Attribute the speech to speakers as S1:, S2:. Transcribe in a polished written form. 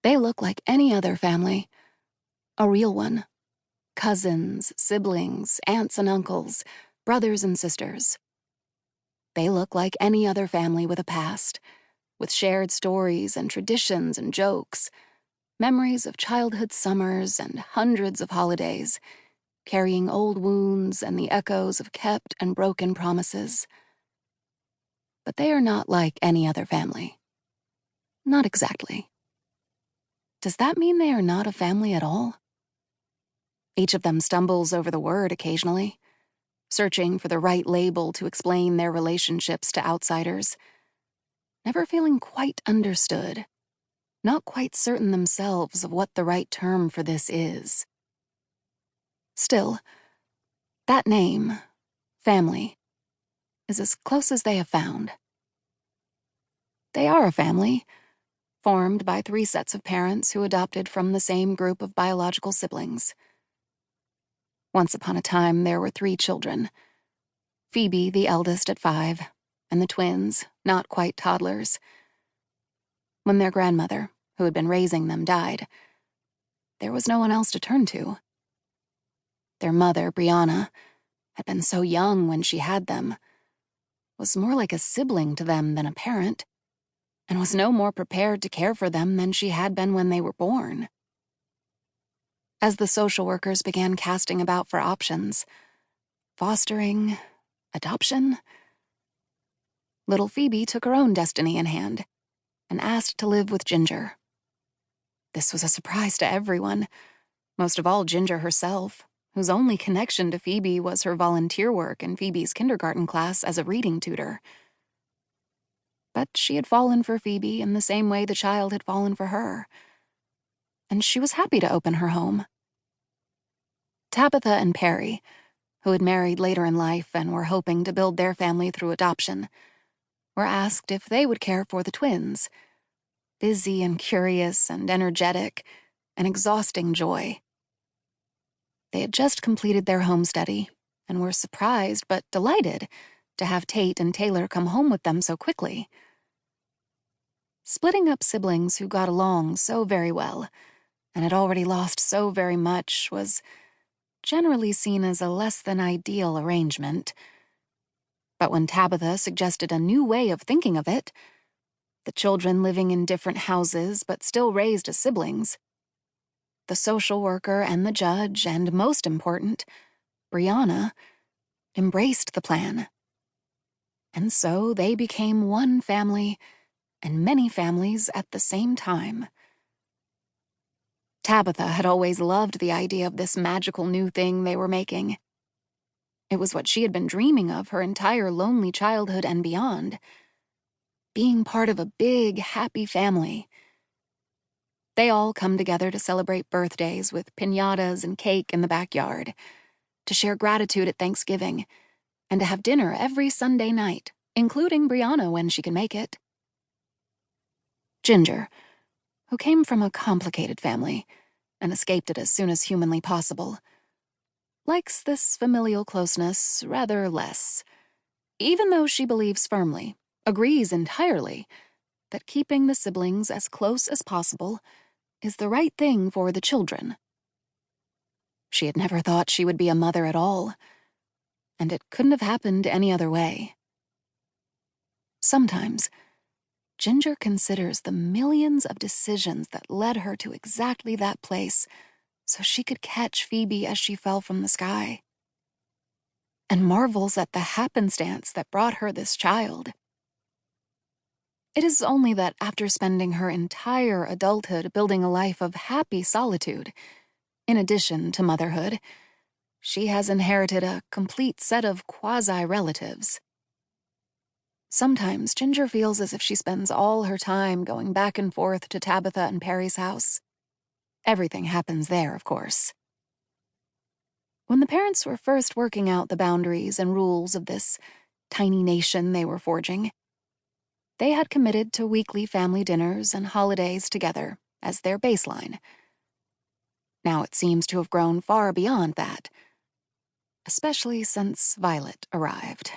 S1: They look like any other family. A real one. Cousins, siblings, aunts and uncles, brothers and sisters. They look like any other family with a past, with shared stories and traditions and jokes, memories of childhood summers and hundreds of holidays, carrying old wounds and the echoes of kept and broken promises. But they are not like any other family. Not exactly. Does that mean they are not a family at all? Each of them stumbles over the word occasionally, searching for the right label to explain their relationships to outsiders, never feeling quite understood, not quite certain themselves of what the right term for this is. Still, that name, family, is as close as they have found. They are a family, formed by 3 sets of parents who adopted from the same group of biological siblings. Once upon a time, there were 3 children. Phoebe, the eldest, at 5, and the twins, not quite toddlers. When their grandmother, who had been raising them, died, there was no one else to turn to. Their mother, Brianna, had been so young when she had them, was more like a sibling to them than a parent, and was no more prepared to care for them than she had been when they were born. As the social workers began casting about for options, fostering, adoption, little Phoebe took her own destiny in hand and asked to live with Ginger. This was a surprise to everyone, most of all Ginger herself, whose only connection to Phoebe was her volunteer work in Phoebe's kindergarten class as a reading tutor. But she had fallen for Phoebe in the same way the child had fallen for her, and she was happy to open her home. Tabitha and Perry, who had married later in life and were hoping to build their family through adoption, were asked if they would care for the twins, busy and curious and energetic, an exhausting joy. They had just completed their home study and were surprised but delighted to have Tate and Taylor come home with them so quickly. Splitting up siblings who got along so very well and had already lost so very much was generally seen as a less than ideal arrangement. But when Tabitha suggested a new way of thinking of it, the children living in different houses but still raised as siblings, the social worker and the judge, and most important, Brianna, embraced the plan. And so they became one family and many families at the same time. Tabitha had always loved the idea of this magical new thing they were making. It was what she had been dreaming of her entire lonely childhood and beyond, being part of a big, happy family. They all come together to celebrate birthdays with piñatas and cake in the backyard, to share gratitude at Thanksgiving, and to have dinner every Sunday night, including Brianna when she can make it. Ginger, who came from a complicated family and escaped it as soon as humanly possible, likes this familial closeness rather less, even though she believes firmly, agrees entirely, that keeping the siblings as close as possible is the right thing for the children. She had never thought she would be a mother at all, and it couldn't have happened any other way. Sometimes, Ginger considers the millions of decisions that led her to exactly that place so she could catch Phoebe as she fell from the sky, and marvels at the happenstance that brought her this child. It is only that after spending her entire adulthood building a life of happy solitude, in addition to motherhood, she has inherited a complete set of quasi-relatives. Sometimes Ginger feels as if she spends all her time going back and forth to Tabitha and Perry's house. Everything happens there, of course. When the parents were first working out the boundaries and rules of this tiny nation they were forging, they had committed to weekly family dinners and holidays together as their baseline. Now it seems to have grown far beyond that, especially since Violet arrived.